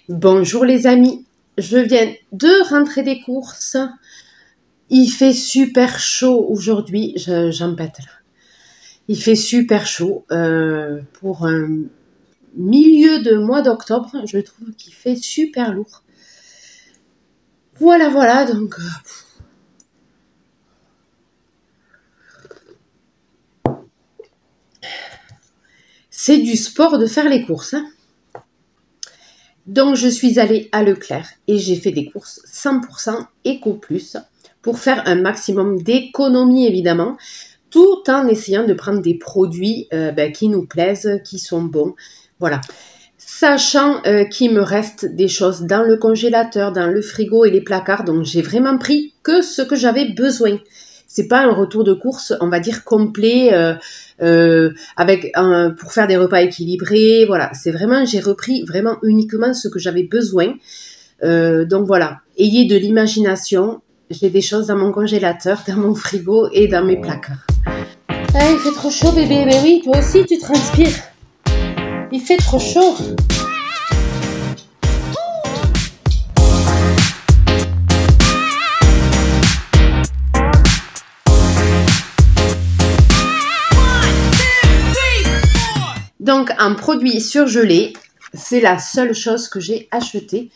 Bonjour les amis, je viens de rentrer des courses. Il fait super chaud aujourd'hui, j'en pète là. Il fait super chaud pour un milieu de mois d'octobre. Je trouve qu'il fait super lourd. Voilà, donc... c'est du sport de faire les courses, hein. Donc, je suis allée à Leclerc et j'ai fait des courses 100% Eco Plus pour faire un maximum d'économie, évidemment, tout en essayant de prendre des produits qui nous plaisent, qui sont bons. Voilà. Sachant qu'il me reste des choses dans le congélateur, dans le frigo et les placards, donc j'ai vraiment pris que ce que j'avais besoin. C'est pas un retour de course, on va dire, complet, pour faire des repas équilibrés. Voilà, c'est vraiment, j'ai repris vraiment uniquement ce que j'avais besoin. Donc voilà, ayez de l'imagination. J'ai des choses dans mon congélateur, dans mon frigo et dans mes placards. Ah, il fait trop chaud, bébé. Mais oui, toi aussi, tu transpires. Il fait trop chaud. Donc, un produit surgelé, c'est la seule chose que j'ai acheté,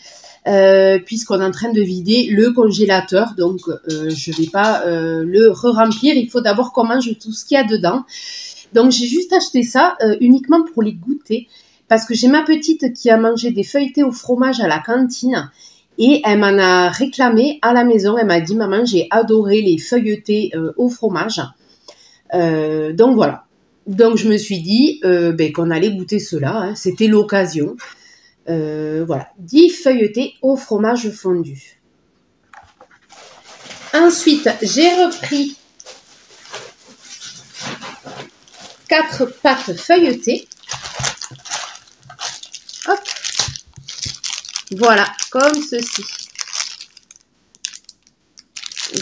puisqu'on est en train de vider le congélateur. Donc, je ne vais pas le re-remplir. Il faut d'abord qu'on mange tout ce qu'il y a dedans. Donc, j'ai juste acheté ça uniquement pour les goûter, parce que j'ai ma petite qui a mangé des feuilletés au fromage à la cantine, et elle m'en a réclamé à la maison. Elle m'a dit, maman, j'ai adoré les feuilletés au fromage. Donc, voilà. Donc, je me suis dit qu'on allait goûter cela, hein. C'était l'occasion. Voilà, 10 feuilletés au fromage fondu. Ensuite, j'ai repris 4 pâtes feuilletées. Hop. Voilà, comme ceci.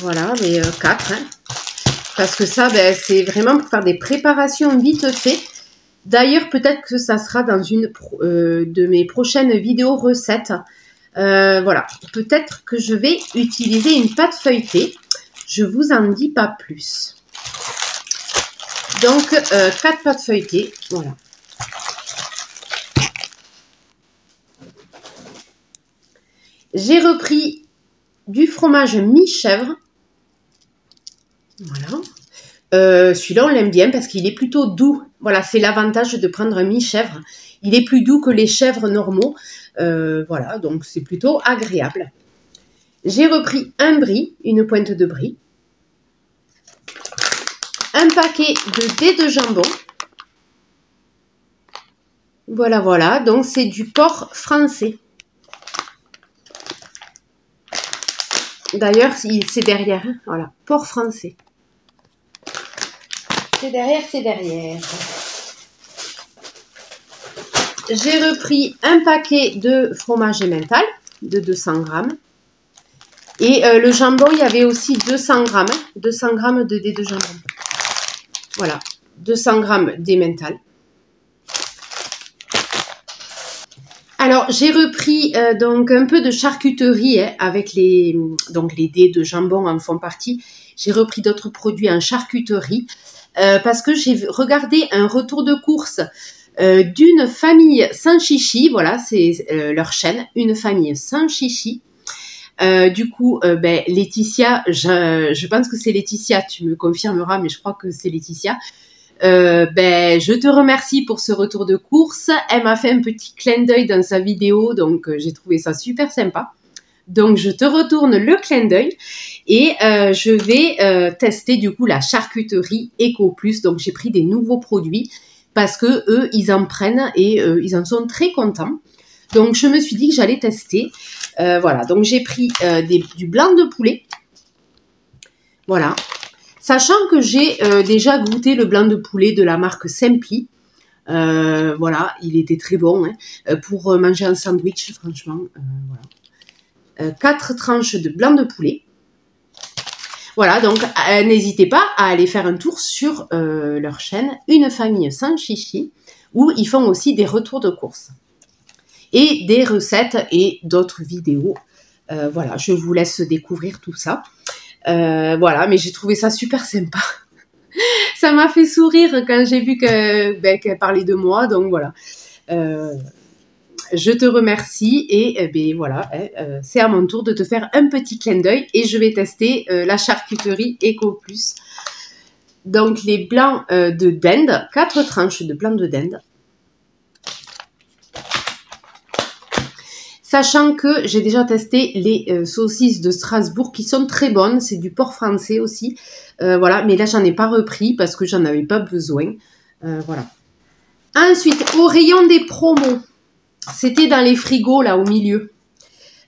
Voilà, mais 4, hein. Parce que ça, c'est vraiment pour faire des préparations vite fait. D'ailleurs, peut-être que ça sera dans une de mes prochaines vidéos recettes. Voilà, peut-être que je vais utiliser une pâte feuilletée. Je vous en dis pas plus. Donc, 4 pâtes feuilletées, voilà. J'ai repris du fromage mi-chèvre. Voilà. Celui-là, on l'aime bien parce qu'il est plutôt doux. Voilà, c'est l'avantage de prendre un mi-chèvre. Il est plus doux que les chèvres normaux. Voilà, donc c'est plutôt agréable. J'ai repris un brie, une pointe de brie. Un paquet de dés de jambon. Voilà. Donc, c'est du porc français. D'ailleurs, c'est derrière. Hein, voilà, porc français. C'est derrière. J'ai repris un paquet de fromage emmental de 200 grammes. Et le jambon, il y avait aussi 200 grammes. 200 grammes de dés de jambon. Voilà, 200 grammes d'emmental. Alors, j'ai repris donc un peu de charcuterie, hein, avec les dés de jambon en font partie. J'ai repris d'autres produits en charcuterie. Parce que j'ai regardé un retour de course d'une famille sans chichi. Voilà, c'est leur chaîne, une famille sans chichi. Du coup, Laetitia, je pense que c'est Laetitia, tu me confirmeras, mais je crois que c'est Laetitia. Je te remercie pour ce retour de course. Elle m'a fait un petit clin d'œil dans sa vidéo, donc j'ai trouvé ça super sympa. Donc, je te retourne le clin d'œil et je vais tester du coup la charcuterie Eco Plus. Donc, j'ai pris des nouveaux produits parce que eux, ils en prennent et ils en sont très contents. Donc, je me suis dit que j'allais tester. Voilà, donc j'ai pris du blanc de poulet. Voilà. Sachant que j'ai déjà goûté le blanc de poulet de la marque Simply. Voilà, il était très bon, hein, pour manger un sandwich, franchement. Voilà. 4 tranches de blanc de poulet. Voilà, donc n'hésitez pas à aller faire un tour sur leur chaîne Une famille sans chichi, où ils font aussi des retours de course. et des recettes et d'autres vidéos. Voilà, je vous laisse découvrir tout ça. Voilà, mais j'ai trouvé ça super sympa. Ça m'a fait sourire quand j'ai vu qu'elle parlait de moi, donc voilà. Je te remercie et ben voilà, c'est à mon tour de te faire un petit clin d'œil et je vais tester la charcuterie Eco Plus. Donc les blancs de dinde, 4 tranches de blancs de dinde. Sachant que j'ai déjà testé les saucisses de Strasbourg qui sont très bonnes, c'est du porc français aussi. Voilà, mais là j'en ai pas repris parce que j'en avais pas besoin. Voilà. Ensuite, au rayon des promos, c'était dans les frigos là au milieu.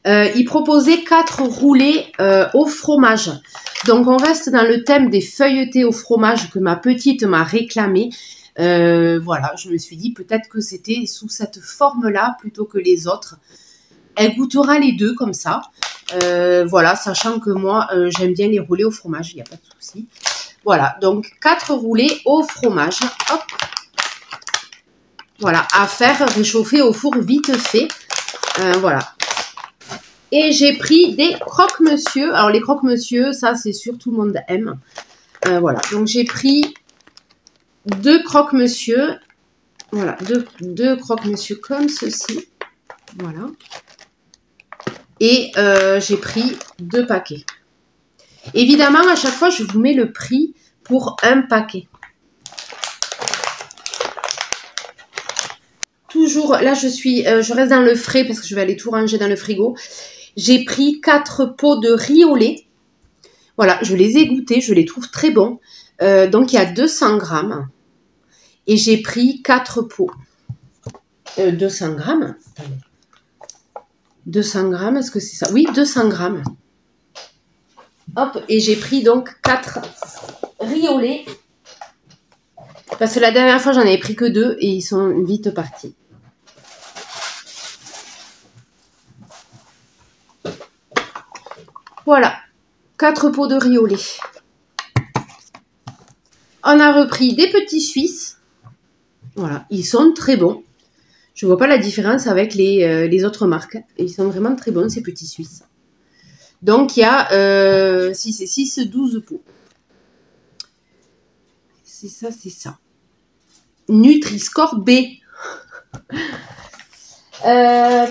Ils proposaient 4 roulés au fromage. Donc on reste dans le thème des feuilletés au fromage que ma petite m'a réclamé. Voilà, je me suis dit peut-être que c'était sous cette forme-là plutôt que les autres. Elle goûtera les deux comme ça. Voilà, sachant que moi, j'aime bien les roulés au fromage, il n'y a pas de souci. Voilà, donc 4 roulés au fromage. Hop. Voilà, à faire réchauffer au four vite fait. Voilà. Et j'ai pris des croque-monsieur. Alors, les croque-monsieur, ça, c'est sûr, tout le monde aime. Voilà, donc j'ai pris 2 croque-monsieur. Voilà, deux croque-monsieur comme ceci. Voilà. Et j'ai pris 2 paquets. Évidemment, à chaque fois, je vous mets le prix pour un paquet. Toujours, là, je reste dans le frais parce que je vais aller tout ranger dans le frigo. J'ai pris 4 pots de riz au lait. Voilà, je les ai goûtés, je les trouve très bons. Donc, il y a 200 grammes. Et j'ai pris 4 pots. 200 grammes. Attendez. 200 grammes, est-ce que c'est ça? Oui, 200 grammes. Hop, et j'ai pris donc 4 riz au lait. Parce que la dernière fois, j'en avais pris que 2 et ils sont vite partis. Voilà, 4 pots de riz au lait. On a repris des petits Suisses. Voilà, ils sont très bons. Je ne vois pas la différence avec les autres marques. Ils sont vraiment très bons, ces petits Suisses. Donc, il y a 12 pots. C'est ça, c'est ça. Nutri-Score B.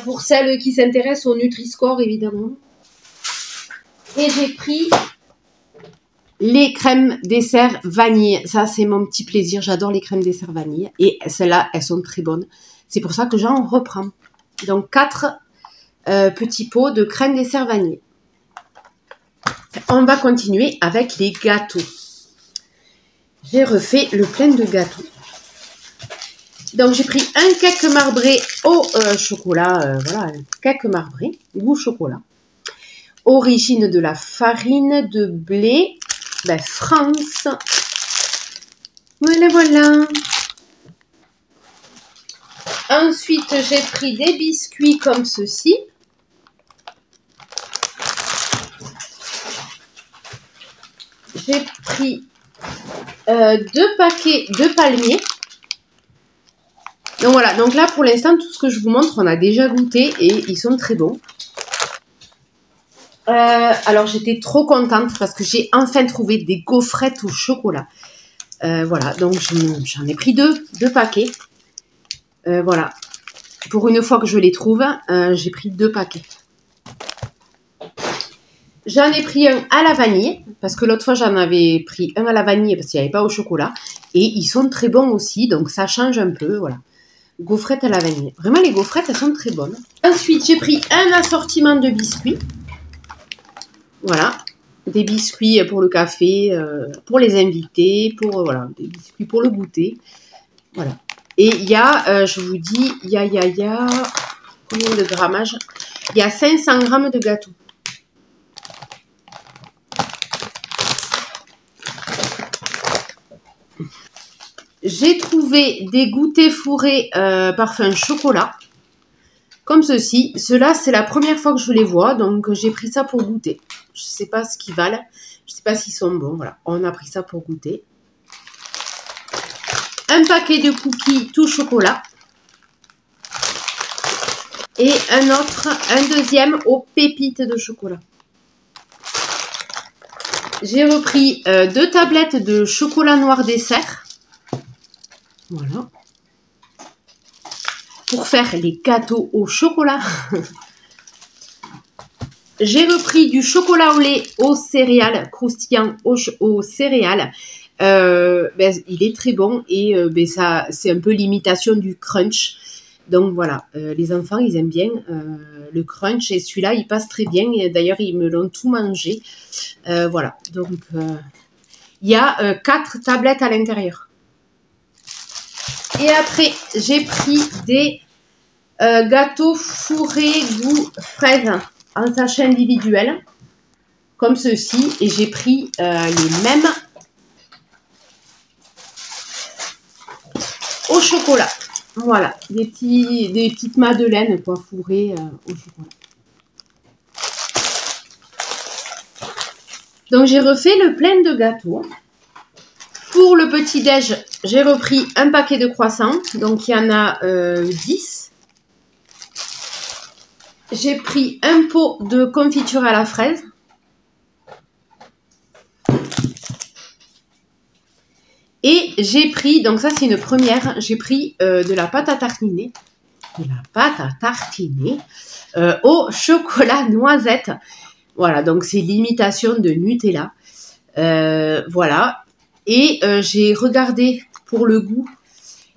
Pour celles qui s'intéressent au Nutri-Score, évidemment. Et j'ai pris les crèmes dessert vanille. Ça, c'est mon petit plaisir. J'adore les crèmes dessert vanille. Et celles-là, elles sont très bonnes. C'est pour ça que j'en reprends. Donc, 4 petits pots de crème dessert vanille. On va continuer avec les gâteaux. J'ai refait le plein de gâteaux. Donc, j'ai pris un cake marbré au chocolat. Voilà, un cake marbré, goût chocolat. Origine de la farine de blé, France. Voilà, voilà. Ensuite, j'ai pris des biscuits comme ceci. J'ai pris 2 paquets de palmiers. Donc voilà, donc là pour l'instant, tout ce que je vous montre, on a déjà goûté et ils sont très bons. Alors j'étais trop contente parce que j'ai enfin trouvé des gaufrettes au chocolat. Voilà, donc j'en ai pris 2 paquets. Voilà, pour une fois que je les trouve, j'ai pris 2 paquets. J'en ai pris un à la vanille, parce que l'autre fois j'en avais pris un à la vanille parce qu'il n'y avait pas au chocolat. Et ils sont très bons aussi, donc ça change un peu, voilà. Gaufrettes à la vanille. Vraiment les gaufrettes, elles sont très bonnes. Ensuite, j'ai pris un assortiment de biscuits. Voilà, des biscuits pour le café, pour les invités, voilà, des biscuits pour le goûter. Voilà. Et il y a, je vous dis, il y a combien de grammage? Il y a 500 grammes de gâteau. J'ai trouvé des goûters fourrés parfum chocolat, comme ceci. Ceux-là, c'est la première fois que je les vois, donc j'ai pris ça pour goûter. Je ne sais pas ce qu'ils valent, je ne sais pas s'ils sont bons. Voilà, on a pris ça pour goûter. Un paquet de cookies tout chocolat. Et un deuxième aux pépites de chocolat. J'ai repris 2 tablettes de chocolat noir dessert. Voilà. Pour faire les gâteaux au chocolat. J'ai repris du chocolat au lait aux céréales, croustillant aux céréales. Il est très bon et ça, c'est un peu l'imitation du crunch. Donc voilà, les enfants, ils aiment bien le crunch et celui-là, il passe très bien. Et d'ailleurs, ils me l'ont tout mangé. Voilà, donc il y a 4 tablettes à l'intérieur. Et après, j'ai pris des gâteaux fourrés goût fraise en sachet individuel, comme ceci. Et j'ai pris les mêmes au chocolat. Voilà, des petites madeleines quoi, fourrées au chocolat. Donc j'ai refait le plein de gâteaux. Pour le petit-déj, j'ai repris un paquet de croissants. Donc il y en a 10. J'ai pris un pot de confiture à la fraise. Et j'ai pris, donc ça c'est une première, j'ai pris de la pâte à tartiner. Au chocolat noisette. Voilà, donc c'est l'imitation de Nutella. Voilà. Et j'ai regardé pour le goût.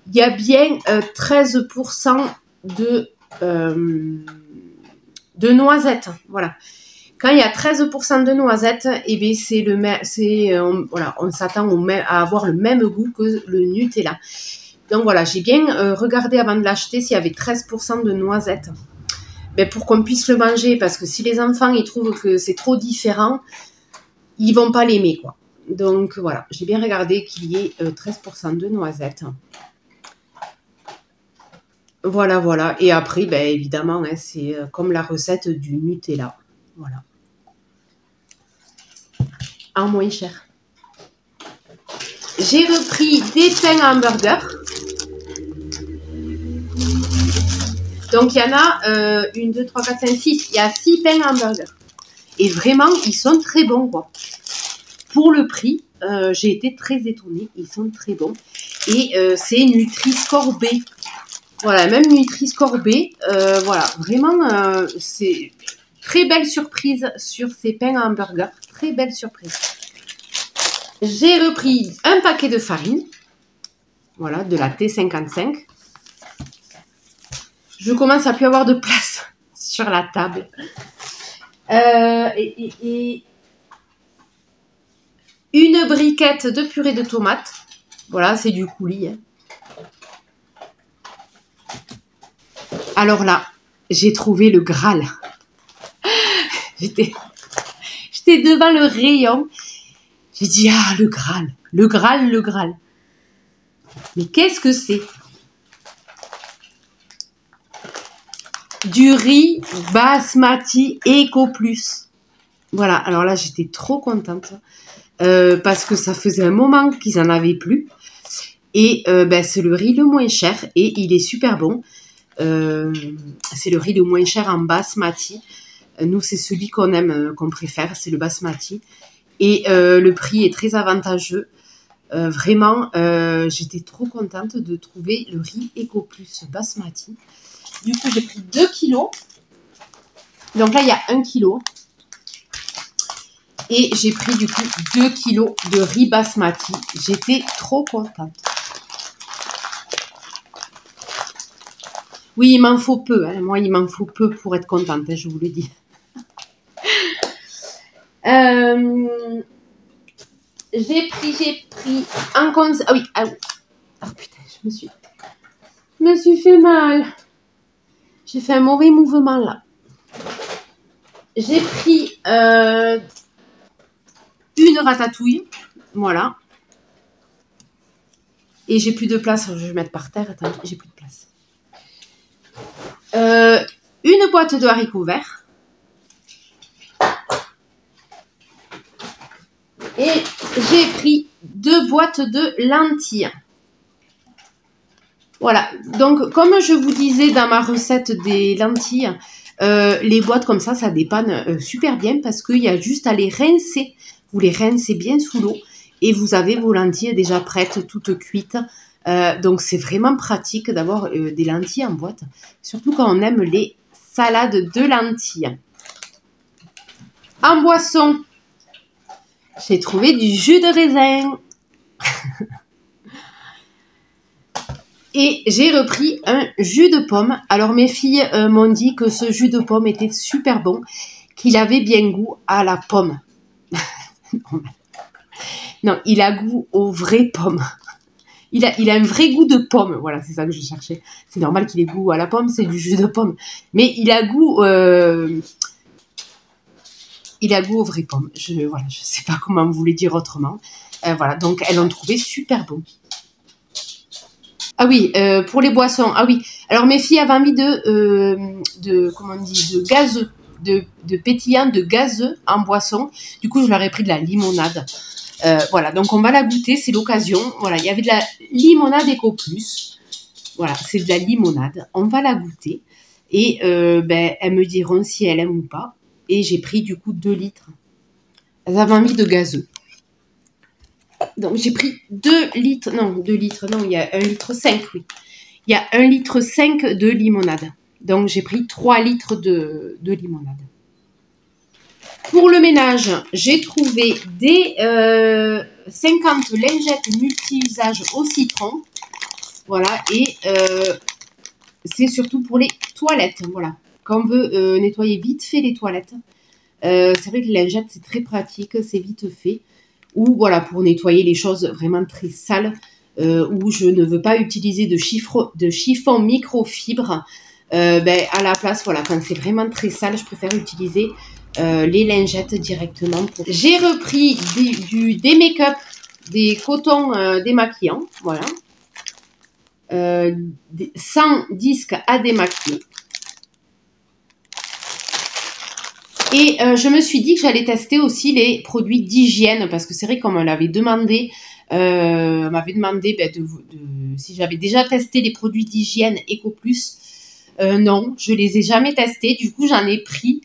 Il y a bien 13% de noisettes. Voilà. Quand il y a 13% de noisettes, eh bien voilà, on s'attend à avoir le même goût que le Nutella. Donc voilà, j'ai bien regardé avant de l'acheter s'il y avait 13% de noisettes. Ben, pour qu'on puisse le manger, parce que si les enfants ils trouvent que c'est trop différent, ils vont pas l'aimer quoi. Donc voilà, j'ai bien regardé qu'il y ait 13% de noisettes. Voilà, voilà. Et après, ben, évidemment, hein, c'est comme la recette du Nutella. Voilà. En moins cher. J'ai repris des pains à hamburger. Donc, il y en a 1, 2, 3, 4, 5, 6. Il y a 6 pains à hamburger. Et vraiment, ils sont très bons, quoi. Pour le prix, j'ai été très étonnée. Ils sont très bons. Et c'est Nutri-Score B. Voilà, même Nutri-Score B. Voilà, vraiment, c'est très belle surprise sur ces pains à hamburger. Très belle surprise. J'ai repris un paquet de farine. Voilà, de la T55. Je commence à plus avoir de place sur la table. Et une briquette de purée de tomates. Voilà, c'est du coulis. Hein. Alors là, j'ai trouvé le Graal. J'étais devant le rayon. J'ai dit, ah, le Graal. Le Graal, le Graal. Mais qu'est-ce que c'est? Du riz basmati Eco Plus. Voilà, alors là, j'étais trop contente. Parce que ça faisait un moment qu'ils en avaient plus. Et c'est le riz le moins cher. Et il est super bon. C'est le riz le moins cher en basmati. Nous, c'est celui qu'on aime, qu'on préfère. C'est le basmati. Et le prix est très avantageux. Vraiment, j'étais trop contente de trouver le riz Eco Plus basmati. Du coup, j'ai pris 2 kilos. Donc là, il y a 1 kilo. Et j'ai pris du coup 2 kilos de riz basmati. J'étais trop contente. Oui, il m'en faut peu. Hein. Moi, il m'en faut peu pour être contente, hein, je vous le dis. J'ai pris un conseil. Ah oui, ah oui. Oh putain, je me suis fait mal. J'ai fait un mauvais mouvement là. J'ai pris une ratatouille. Voilà. Et j'ai plus de place. Je vais mettre par terre. Attends, j'ai plus de place. Une boîte de haricots verts. Et j'ai pris 2 boîtes de lentilles. Voilà, donc comme je vous disais dans ma recette des lentilles, les boîtes comme ça dépanne super bien parce qu'il y a juste à les rincer. Vous les rincez bien sous l'eau et vous avez vos lentilles déjà prêtes, toutes cuites. Donc c'est vraiment pratique d'avoir des lentilles en boîte, surtout quand on aime les salades de lentilles. En boisson, j'ai trouvé du jus de raisin. Et j'ai repris un jus de pomme. Alors mes filles m'ont dit que ce jus de pomme était super bon, qu'il avait bien goût à la pomme. Non, il a goût aux vraies pommes. Il a un vrai goût de pomme. Voilà, c'est ça que je cherchais. C'est normal qu'il ait goût à la pomme, c'est du jus de pomme. Mais il a goût aux vraies pommes. Je sais pas comment vous voulez dire autrement. Voilà, donc elles l'ont trouvé super bon. Ah oui, pour les boissons. Ah oui. Alors mes filles avaient envie comment on dit, de gazeux, de pétillant, de gazeux en boisson. Du coup, je leur ai pris de la limonade. Voilà, donc on va la goûter, c'est l'occasion. Voilà, il y avait de la limonade Eco Plus. Voilà, c'est de la limonade. On va la goûter et elles me diront si elles aiment ou pas. Et j'ai pris du coup 2 litres. Elles avaient envie de gazeux. Donc j'ai pris 2 litres, non, il y a 1,5 litre, oui. Il y a 1,5 litre de limonade. Donc j'ai pris 3 litres de limonade. Pour le ménage, j'ai trouvé des 50 lingettes multi-usages au citron. Voilà, et c'est surtout pour les toilettes. Voilà, quand on veut nettoyer vite fait les toilettes. C'est vrai que les lingettes, c'est très pratique, c'est vite fait. Ou voilà, pour nettoyer les choses vraiment très sales, où je ne veux pas utiliser de chiffon microfibre. À la place, voilà, quand c'est vraiment très sale, je préfère utiliser les lingettes directement. J'ai repris des make-up, des cotons démaquillants, voilà. Sans disque à démaquiller. Et je me suis dit que j'allais tester aussi les produits d'hygiène parce que c'est vrai qu'on me l'avait demandé, m'avait demandé si j'avais déjà testé les produits d'hygiène Eco Plus. Non, je les ai jamais testés. Du coup, j'en ai pris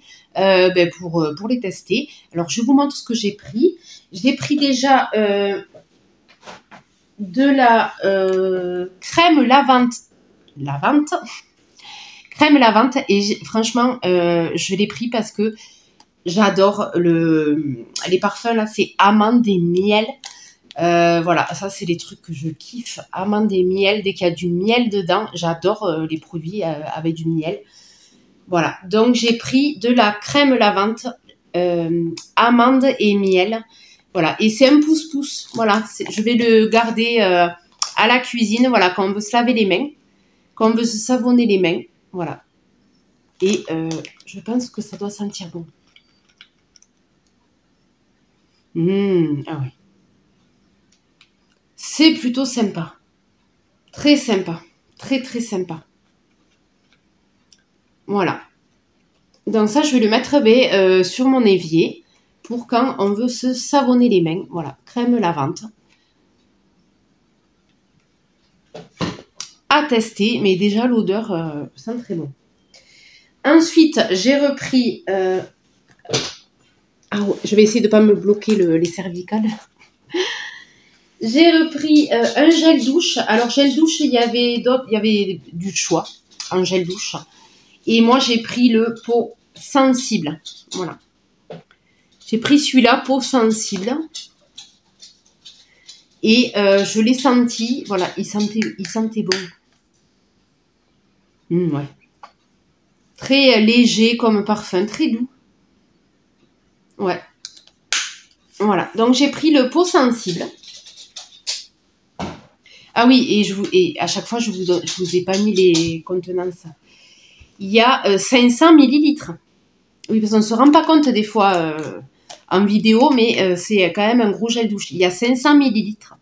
pour les tester. Alors, je vous montre ce que j'ai pris. J'ai pris déjà de la crème lavante et franchement, je l'ai pris parce que j'adore les parfums là, c'est amande et miel. Voilà, ça c'est les trucs que je kiffe, amande et miel. Dès qu'il y a du miel dedans, j'adore les produits avec du miel. Voilà, donc j'ai pris de la crème lavante, amande et miel. Voilà, et c'est un pouce-pouce. Voilà, je vais le garder à la cuisine. Voilà, quand on veut se laver les mains, quand on veut se savonner les mains. Voilà. Et je pense que ça doit sentir bon. Ah oui. C'est plutôt sympa. Très sympa. Très, très sympa. Voilà. Donc ça, je vais le mettre sur mon évier pour quand on veut se savonner les mains. Voilà, crème lavante. À tester, mais déjà l'odeur sent très bon. Ensuite, j'ai repris... Ah ouais, je vais essayer de ne pas me bloquer les cervicales. J'ai repris un gel douche. Alors, gel douche, il y avait du choix en gel douche. Et moi, j'ai pris le peau sensible. Voilà. J'ai pris celui-là, peau sensible. Et je l'ai senti. Voilà, il sentait bon. Ouais. Très léger comme parfum, très doux. Ouais. Voilà. Donc, j'ai pris le peau sensible. Ah oui, et à chaque fois, je vous ai pas mis les contenances. Il y a 500 millilitres. Oui, parce qu'on ne se rend pas compte des fois en vidéo, mais c'est quand même un gros gel douche. Il y a 500 millilitres.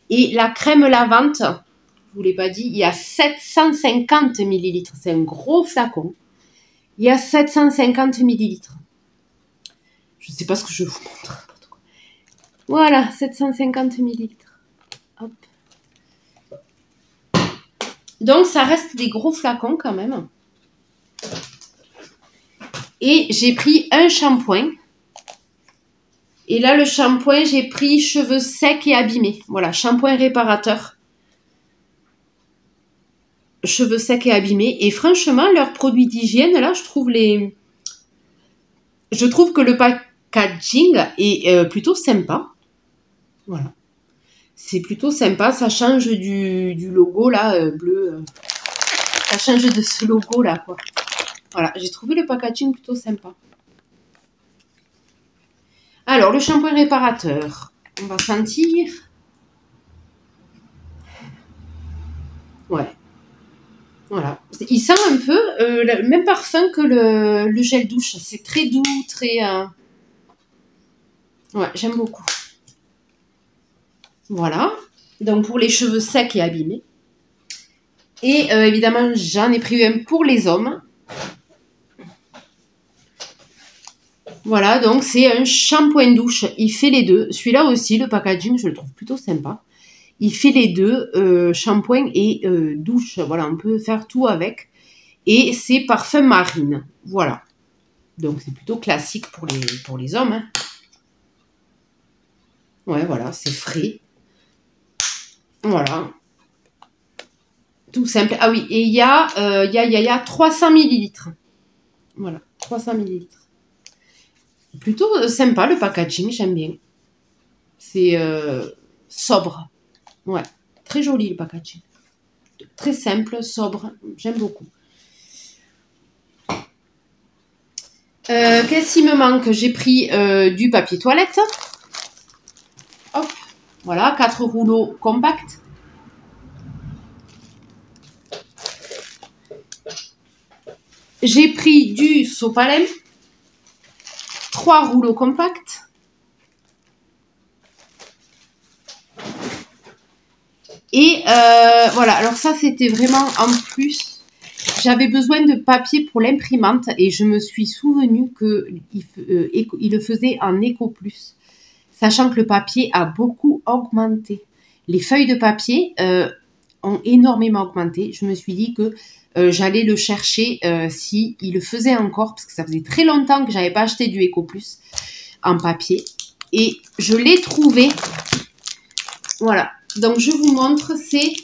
Et la crème lavante, je ne vous l'ai pas dit, il y a 750 millilitres. C'est un gros flacon. Il y a 750 millilitres. Je ne sais pas ce que je vous montre. Voilà, 750 millilitres. Hop. Donc, ça reste des gros flacons quand même. Et j'ai pris un shampoing. Et là, le shampoing, j'ai pris cheveux secs et abîmés. Voilà, shampoing réparateur. Cheveux secs et abîmés. Et franchement, leurs produits d'hygiène, là, je trouve que le packaging est plutôt sympa. Voilà. C'est plutôt sympa. Ça change du logo, là, bleu. Ça change de ce logo, là, quoi. Voilà, j'ai trouvé le packaging plutôt sympa. Alors, le shampoing réparateur. On va sentir. Ouais. Voilà. Il sent un peu le même parfum que le gel douche. C'est très doux, très... Ouais, j'aime beaucoup. Voilà. Donc, pour les cheveux secs et abîmés. Et évidemment, j'en ai pris un pour les hommes. Voilà, donc c'est un shampoing douche. Il fait les deux. Celui-là aussi, le packaging, je le trouve plutôt sympa. Il fait les deux, shampoing et douche. Voilà, on peut faire tout avec. Et c'est parfum marine. Voilà. Donc, c'est plutôt classique pour les hommes. Hein. Ouais, voilà, c'est frais. Voilà. Tout simple. Ah oui, et il y a 300 millilitres. Voilà, 300 millilitres. Plutôt sympa le packaging, j'aime bien. C'est sobre. Ouais, très joli le packaging. Très simple, sobre, j'aime beaucoup. Qu'est-ce qu'il me manque? J'ai pris du papier toilette. Hop, voilà, 4 rouleaux compacts. J'ai pris du sopalin. 3 rouleaux compacts. Et voilà, alors ça c'était vraiment en plus. J'avais besoin de papier pour l'imprimante et je me suis souvenu qu'il le faisait en Eco Plus. Sachant que le papier a beaucoup augmenté. Les feuilles de papier ont énormément augmenté. Je me suis dit que j'allais le chercher s'il le faisait encore, parce que ça faisait très longtemps que je n'avais pas acheté du Eco Plus en papier. Et je l'ai trouvé. Voilà. Donc, je vous montre, c'est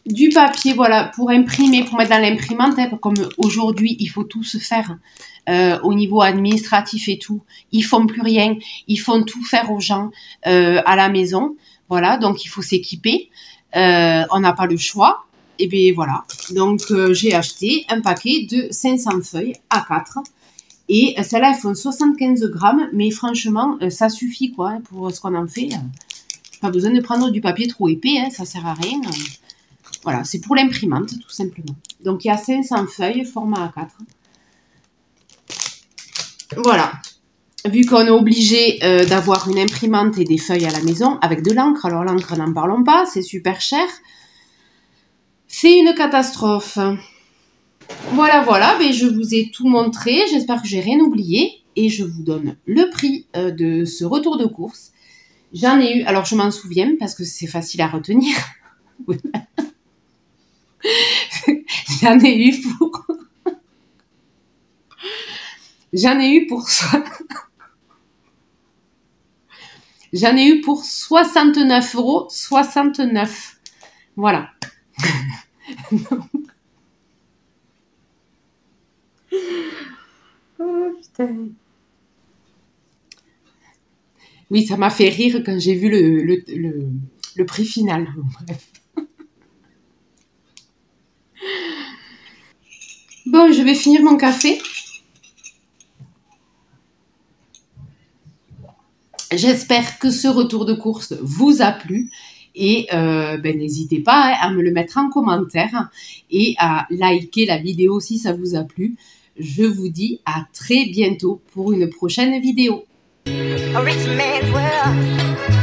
du papier, voilà, pour imprimer, pour mettre dans l'imprimante. Hein, comme aujourd'hui, il faut tout se faire au niveau administratif et tout. Ils font plus rien. Ils font tout faire aux gens à la maison. Voilà, donc il faut s'équiper. On n'a pas le choix. Et bien voilà. Donc, j'ai acheté un paquet de 500 feuilles A4. Et celles-là, elles font 75 grammes. Mais franchement, ça suffit quoi hein, pour ce qu'on en fait. Pas besoin de prendre du papier trop épais, hein, ça sert à rien. Voilà, c'est pour l'imprimante, tout simplement. Donc, il y a 500 feuilles, format A4. Voilà. Vu qu'on est obligé d'avoir une imprimante et des feuilles à la maison, avec de l'encre. Alors, l'encre, n'en parlons pas, c'est super cher. C'est une catastrophe. Voilà, voilà, mais je vous ai tout montré. J'espère que j'ai rien oublié. Et je vous donne le prix de ce retour de course. J'en ai eu, alors je m'en souviens parce que c'est facile à retenir. J'en ai eu pour... J'en ai eu pour 69,69 €. Voilà. Oh putain. Oui, ça m'a fait rire quand j'ai vu le prix final. Bref. Bon, je vais finir mon café. J'espère que ce retour de course vous a plu. Et n'hésitez pas à me le mettre en commentaire et à liker la vidéo si ça vous a plu. Je vous dis à très bientôt pour une prochaine vidéo. A rich man's world.